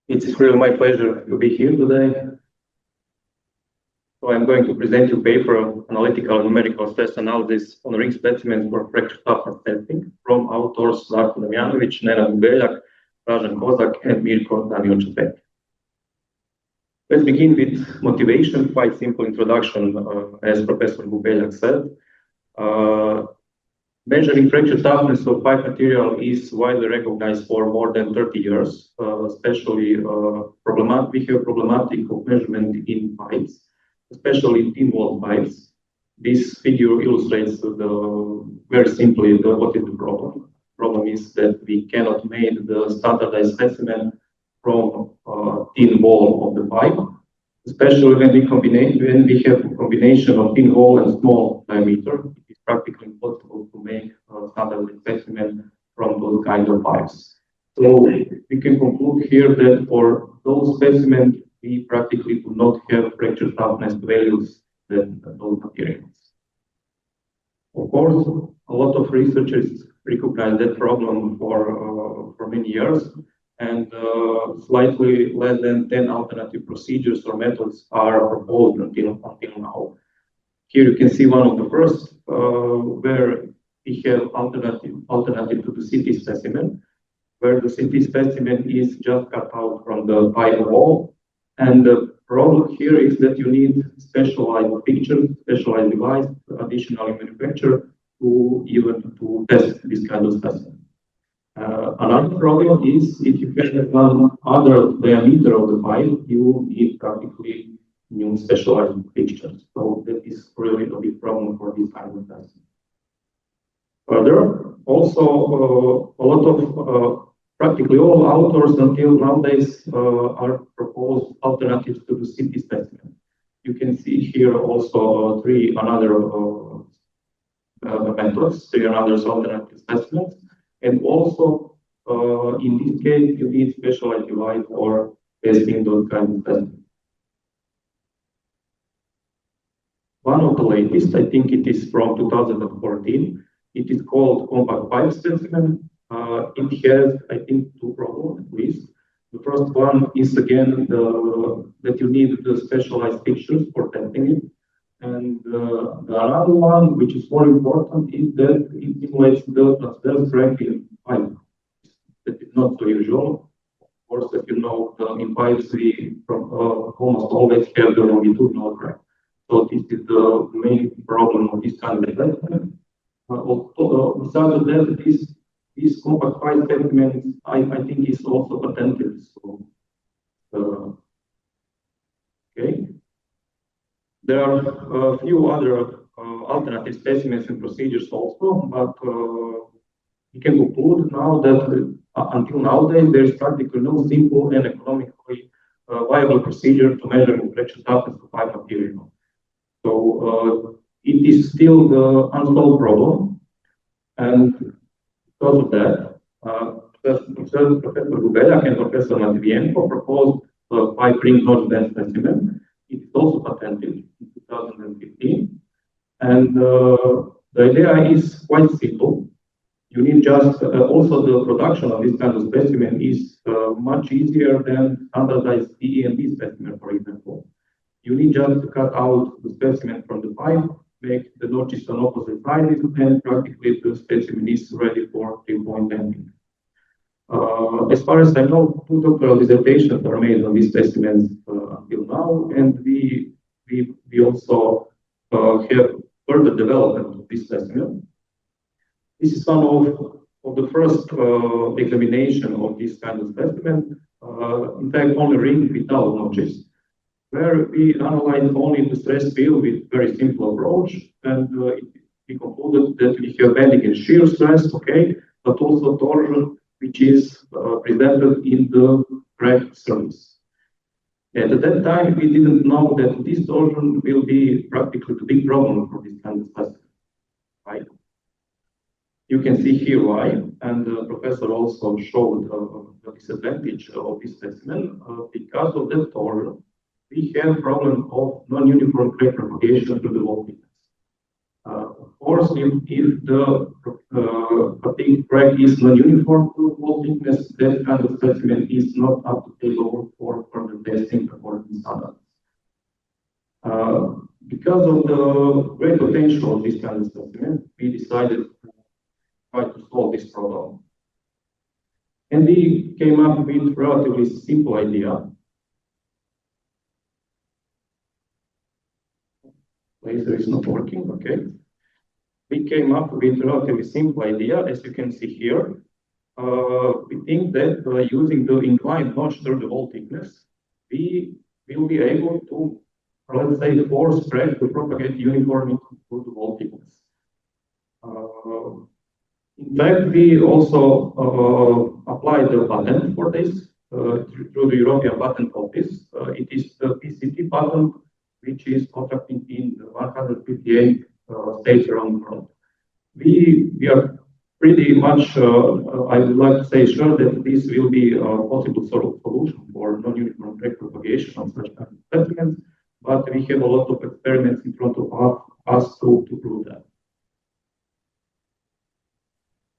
It's really my pleasure to be here today. So I'm going to present you a paper, Analytical and Numerical Stress Analysis on ring specimens for fracture toughness testing from authors Darko, Damjanović, Nenad, Gubeljak, Dražan, Kozak, and Mirco, Chapetti. Let's begin with motivation, quite simple introduction, as Professor Gubeljak said. Measuring fracture toughness of pipe material is widely recognized for more than 30 years, especially we have problematic of measurement in pipes, especially thin-walled pipes. This figure illustrates very simply what is the problem. The problem is that we cannot make the standardized specimen from thin wall of the pipe, especially when we have a combination of thin wall and small diameter. It is practically impossible to make a standardized specimen from those kinds of pipes. So we can conclude here that for those specimens, we practically do not have fracture toughness values than those materials. Of course, a lot of researchers recognize that problem for many years, and slightly less than 10 alternative procedures or methods are proposed until now. Here you can see one of the first, where we have alternative to the CT specimen, where the CT specimen is just cut out from the pipe wall. And the problem here is that you need specialized pictures, specialized device, additionally manufactured to test this kind of specimen. Another problem is if you have one other diameter of the pipe, you need practically new specialized fixtures. So that is really a big problem for this kind of testing. Further, also a lot of practically all authors until nowadays are proposed alternatives to the CT specimen. You can see here also three other methods, three other alternative specimens. And also, in this case, you need specialized device for testing those kinds of specimens. One of the latest, I think it is from 2014. It is called compact pipe specimen. It has, I think, two problems at least. The first one is again that you need the specialized fixtures for testing it. And the other one, which is more important, is that it simulates the transverse crack in pipe. That is not so usual. Of course, as you know, in pipes we almost always have the longitudinal crack. So this is the main problem of this kind of assessment. Besides that, this compact pipe specimen, I think, is also patented. So, okay. There are a few other alternative specimens and procedures also, but we can conclude now that until nowadays there is practically no simple and economically viable procedure to measure fracture toughness of pipe material. So it is still the unsolved problem, and because of that, Professor Gubeljak and Professor Matvienko proposed a pipe ring notch bend specimen. It is also patented in 2015. And the idea is quite simple. You need just, also the production of this kind of specimen is much easier than standardized PE and D specimen, for example. You need just to cut out the specimen from the pipe, make the notches on opposite sides, and practically the specimen is ready for 3-point bending. As far as I know, 2 doctoral dissertations are made on these specimens until now, and we also have further development of this specimen. This is one of the first examination of this kind of specimen. In fact, only ring without notches, where we analyzed only the stress field with very simple approach, and we concluded that we have bending and shear stress, okay, but also torsion, which is presented in the cracked surface. And at that time, we didn't know that this torsion will be practically the big problem for this kind of specimen, right? You can see here why, and the professor also showed the disadvantage of this specimen. Because of that torsion, we have problem of non-uniform crack propagation to the wall thickness. Of course, if the fatigue crack is non-uniform to wall wall thickness, that kind of specimen is not up to table for further testing according to standards. Because of the great potential of this kind of specimen, we decided to try to solve this problem. And we came up with a relatively simple idea. Laser is not working, okay. We came up with a relatively simple idea, as you can see here. We think that using the inclined notch through the wall thickness, we will be able to, let's say, force spread to propagate uniformly through the wall thickness. In fact, we also applied the patent for this through the European Patent Office. It is the PCT patent, which is contracted in 158 states around the world. We are pretty much, I would like to say, sure that this will be a possible solution for non-uniform crack propagation of such kind of specimens, but we have a lot of experiments in front of us to prove that.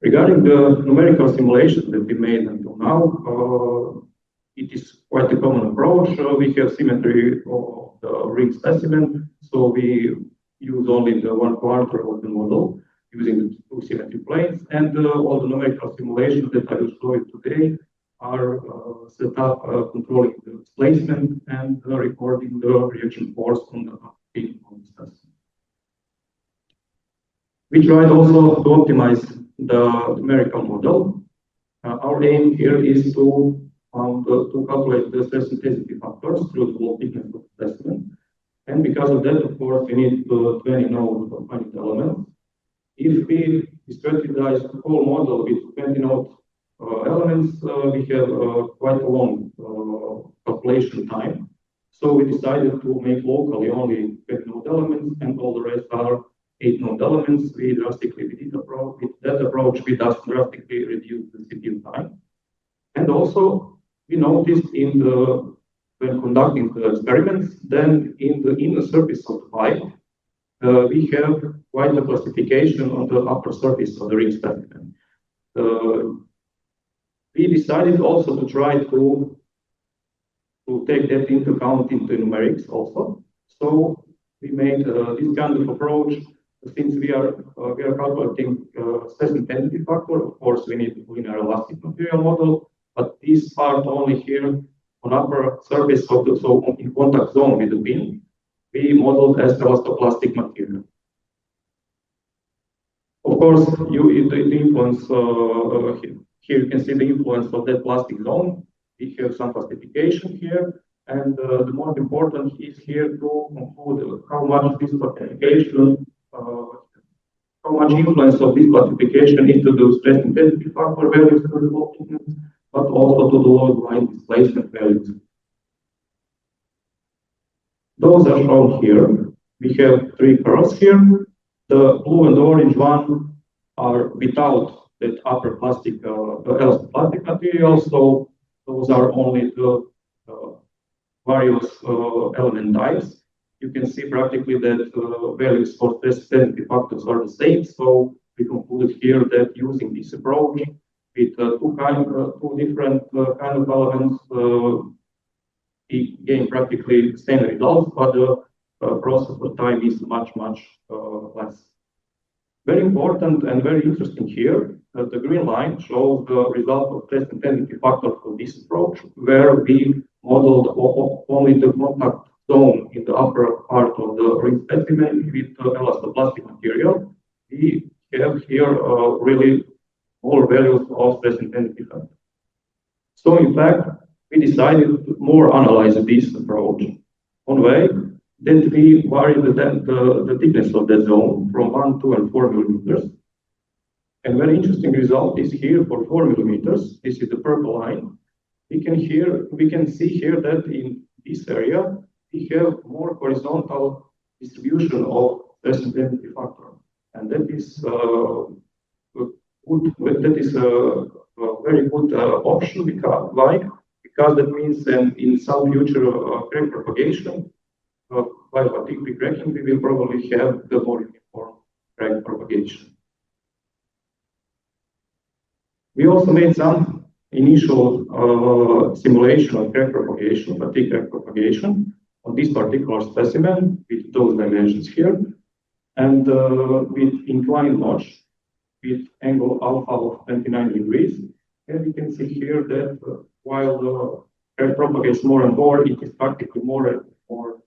Regarding the numerical simulation that we made until now, it is quite a common approach. We have symmetry of the ring specimen, so we use only the 1/4 of the model using the two symmetry planes, and all the numerical simulations that I will show you today are set up controlling the displacement and recording the reaction force on the specimen. We tried also to optimize the numerical model. Our aim here is to calculate the stress intensity factors through the wall thickness of the specimen. And because of that, of course, we need 20 node finite elements. If we strategize the whole model with 20 node elements, we have quite a long calculation time. So we decided to make locally only 20 node elements, and all the rest are 8 node elements. With that approach, we drastically reduced the CPU time. And also, we noticed when conducting the experiments, then in the inner surface of the pipe, we have quite a classification on the upper surface of the ring specimen. We decided also to try to take that into account in the numerics also. So we made this kind of approach. Since we are calculating stress intensity factor, of course, we need linear elastic material model, but this part only here on upper surface of the, so in contact zone with the pin, we modeled as elastoplastic material. Of course, the influence here you can see the influence of that plastic zone. We have some classification here, and the most important is here to conclude how much this classification, how much influence of this classification into the stress intensity factor values for the wall thickness, but also to the load line displacement values. Those are shown here. We have 3 curves here. The blue and the orange one are without that upper plastic, elastoplastic material, so those are only the various element types. You can see practically that values for stress intensity factors are the same, so we concluded here that using this approach with two different kind of elements, we gain practically the same results, but the process of time is much less. Very important and very interesting here, the green line shows the result of stress intensity factor for this approach, where we modeled only the contact zone in the upper part of the ring specimen with elastoplastic material. We have here really all values of stress intensity factor. So in fact, we decided to more analyze this approach on way that we vary the thickness of the zone from 1, 2, and 4 millimeters. And very interesting result is here for 4 millimeters. This is the purple line. We can see here that in this area we have more horizontal distribution of stress intensity factor, and that is good. That is a very good option because why? Because that means in some future crack propagation, by fatigue cracking, we will probably have the more uniform crack propagation. We also made some initial simulation of crack propagation, fatigue crack propagation on this particular specimen with those dimensions here, and with inclined notch with angle alpha of 29 degrees. And we can see here that while the crack propagates more and more, it is practically more and more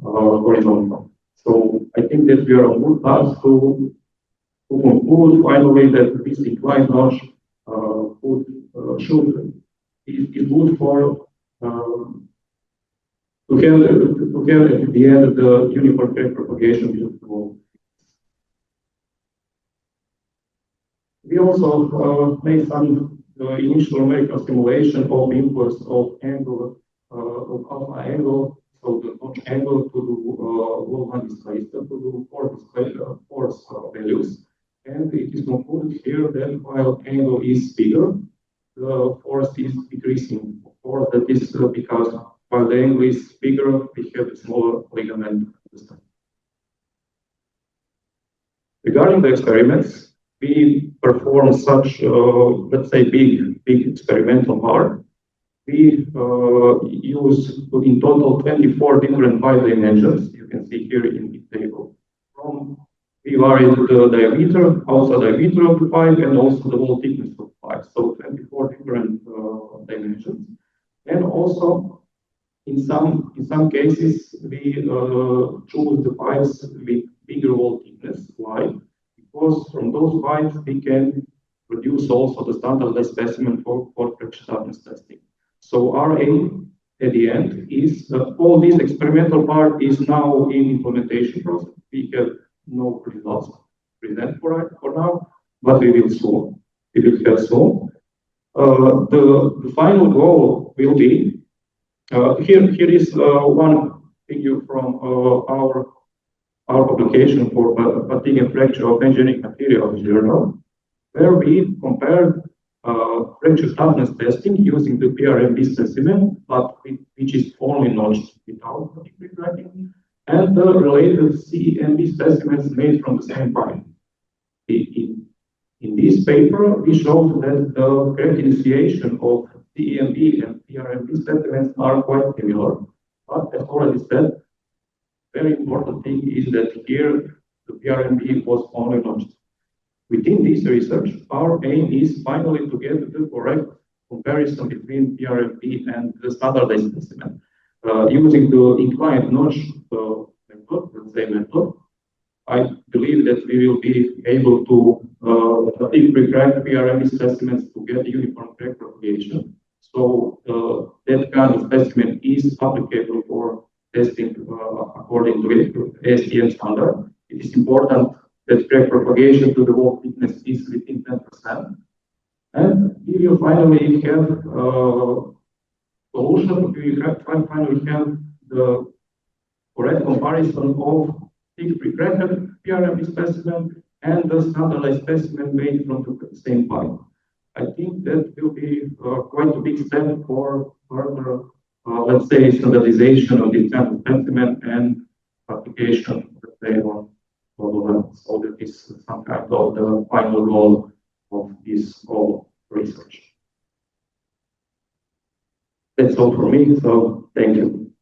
horizontal. So I think that we are on good path to conclude finally that this inclined notch is good for to have at the end the uniform crack propagation with the wall. We also made some initial numerical simulation of inputs of angle of alpha angle, so the notch angle to do wall one displacement, to do force values. And it is concluded here that while angle is bigger, the force is decreasing. Of course, that is because while the angle is bigger, we have a smaller ligament system. Regarding the experiments, we perform such, let's say, big experimental part. We use in total 24 different pipe dimensions. You can see here in the table. We vary the diameter, also diameter of the pipe, and also the wall thickness of the pipe. So 24 different dimensions. And also, in some cases, we choose the pipes with bigger wall thickness. Why? Because from those pipes we can produce also the standardized specimen for fracture toughness testing. So our aim at the end is all this experimental part is now in implementation process. We have no results to present for now, but we will soon. We will have soon. The final goal will be here is one figure from our publication for fatigue and fracture of engineering materials journal, where we compared fracture toughness testing using the PRMB specimen, but which is only notched without fatigue cracking, and the related CMB specimens made from the same pipe. In this paper, we showed that the crack initiation of CMB and PRMB specimens are quite similar, but as already said, very important thing is that here the PRMB was only notched. Within this research, our aim is finally to get the correct comparison between PRMB and the standardized specimen. Using the inclined notch method, the same method, I believe that we will be able to pre-crack PRMB specimens to get uniform crack propagation. So that kind of specimen is applicable for testing according to ASTM standard. It is important that crack propagation to the wall thickness is within 10%. And we will finally have solution. We will finally have the correct comparison of thick pre-cracked PRMB specimen and the standardized specimen made from the same pipe. I think that will be quite a big step for further, let's say, standardization of this kind of specimen and application, let's say, on level. So that is some kind of the final goal of this whole research. That's all for me, so thank you.